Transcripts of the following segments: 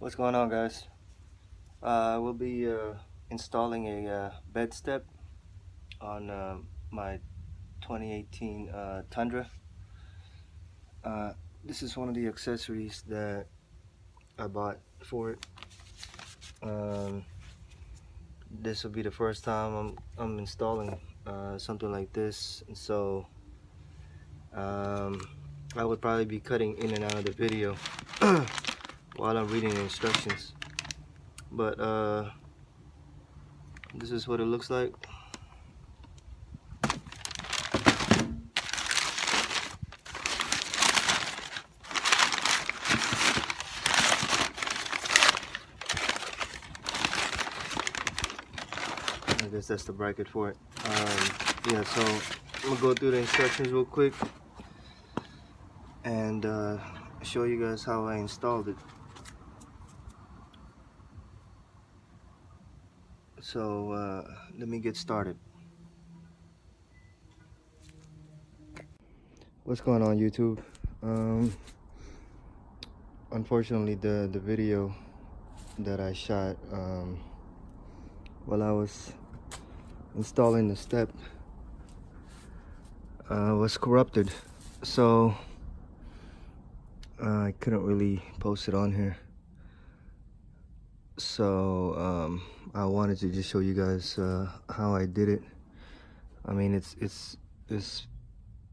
What's going on, guys? We'll be installing a bed step on my 2018 Tundra. This is one of the accessories that I bought for it. This will be the first time I'm installing something like this, and so I would probably be cutting in and out of the video while I'm reading the instructions. But this is what it looks like. I guess that's the bracket for it. Yeah, so I'm gonna go through the instructions real quick and show you guys how I installed it. So let me get started. What's going on, YouTube? Unfortunately, the video that I shot while I was installing the step was corrupted, so I couldn't really post it on here. So I wanted to just show you guys how I did it. I mean, it's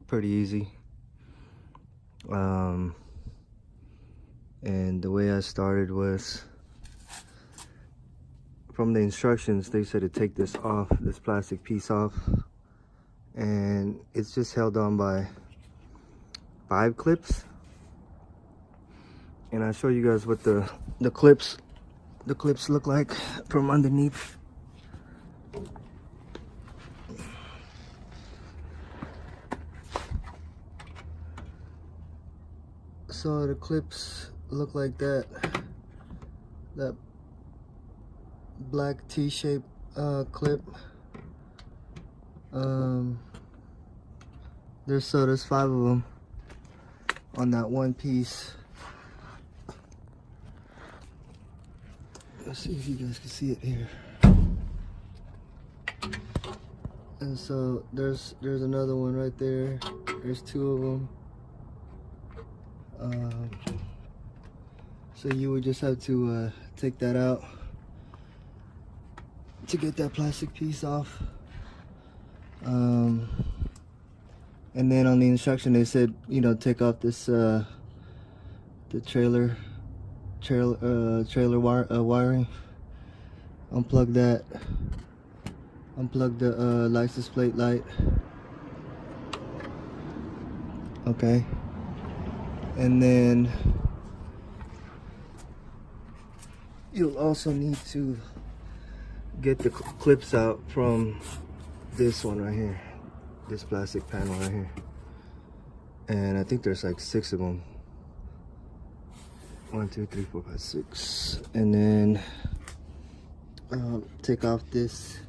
pretty easy. And the way I started was, from the instructions, they said to take this off, this plastic piece off, and it's just held on by 5 clips. And I'll show you guys what the clips look like from underneath. So the clips look like that black T-shaped clip. There's 5 of them on that one piece. Let's see if you guys can see it here. And so there's another one right there. There's 2 of them. So you would just have to take that out to get that plastic piece off. And then on the instruction they said, you know, take off this the trailer wiring. Unplug that. Unplug the license plate light. Okay. And then you'll also need to get the clips out from this one right here, this plastic panel right here. And I think there's like 6 of them. 1, 2, 3, 4, 5, 6. And then take off this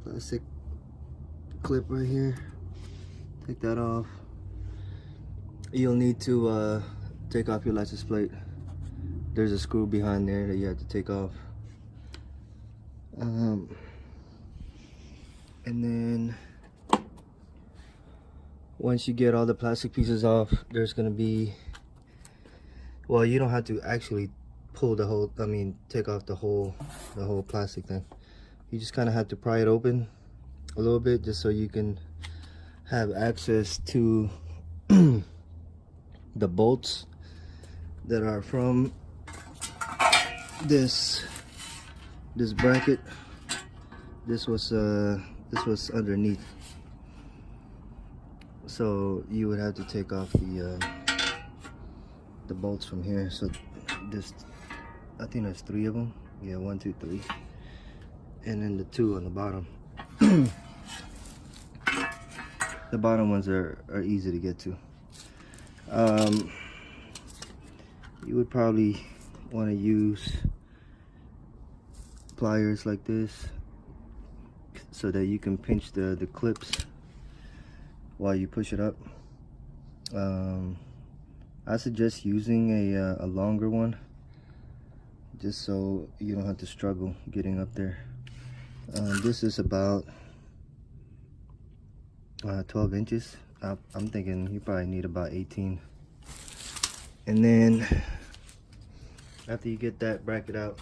plastic clip right here. Take that off. You'll need to take off your license plate. There's a screw behind there that you have to take off. And then once you get all the plastic pieces off, there's gonna be, well, you don't have to actually pull the whole, I mean, take off the whole plastic thing. You just kind of have to pry it open a little bit, just so you can have access to the bolts that are from this bracket. This was underneath, so you would have to take off the bolts from here. So this, I think there's 3 of them. Yeah, 1, 2, 3, and then the 2 on the bottom. The bottom ones are easy to get to. You would probably want to use pliers like this so that you can pinch the clips while you push it up. I suggest using a longer one just so you don't have to struggle getting up there. This is about 12 inches. I'm thinking you probably need about 18. And then after you get that bracket out,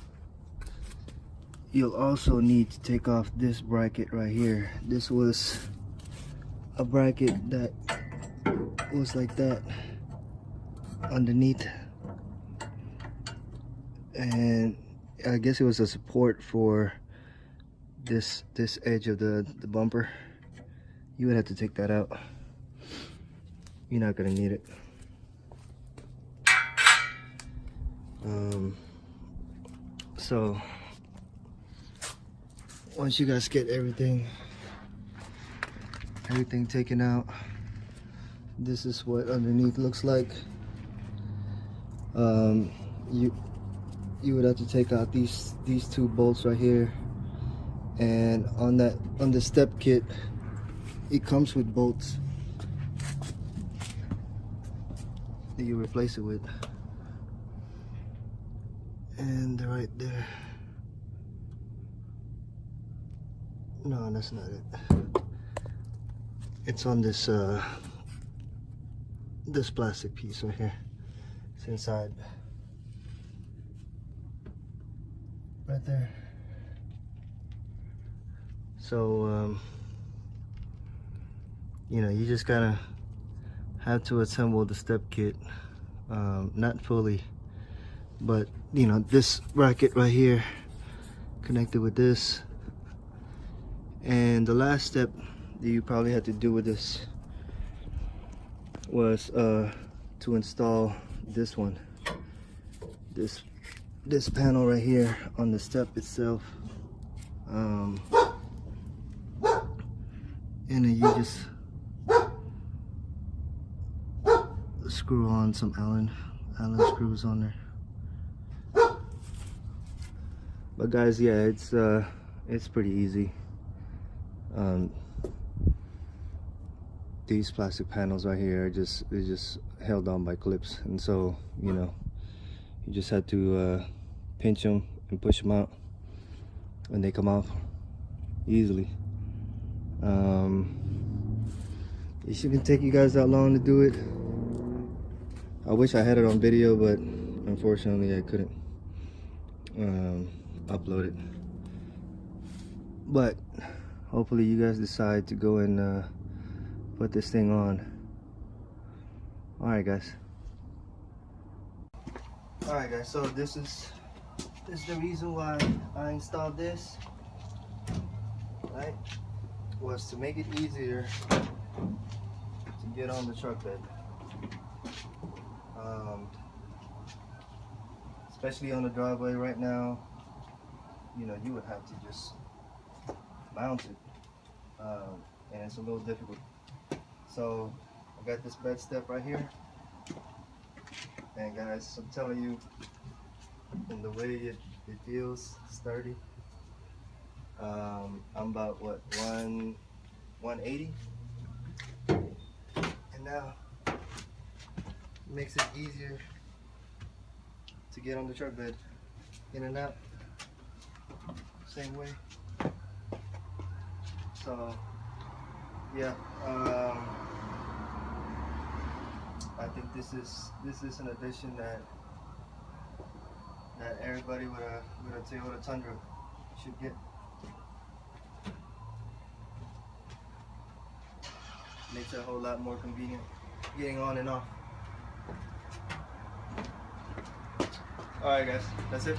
you'll also need to take off this bracket right here. This was a bracket that was like that underneath, and I guess it was a support for this edge of the bumper. You would have to take that out. You're not gonna need it. So once you guys get everything taken out, this is what underneath looks like. You would have to take out these two bolts right here, and on the step kit it comes with bolts that you replace it with, and they're right there. No, that's not it. It's on this this plastic piece right here. It's inside, right there. So you know, you just gotta have to assemble the step kit, not fully, but you know, this bracket right here connected with this. And the last step that you probably had to do with this was to install this one, this panel right here on the step itself, and then you just screw on some Allen screws on there. But guys, yeah, it's pretty easy. These plastic panels right here are just held on by clips, and so you know, you just have to pinch them and push them out, and they come off easily. It shouldn't take you guys that long to do it. I wish I had it on video, but unfortunately I couldn't upload it. But hopefully you guys decide to go and put this thing on. Alright guys, so this is the reason why I installed this, right? Was to make it easier to get on the truck bed, especially on the driveway right now. You know, you would have to just mount it, and it's a little difficult. So I got this bed step right here, and guys, I'm telling you, from the way it feels sturdy. I'm about what, 180, and now it makes it easier to get on the truck bed, in and out, same way. So yeah, I think this is an addition that everybody with a Toyota Tundra should get. Makes it a whole lot more convenient getting on and off. Alright guys, that's it.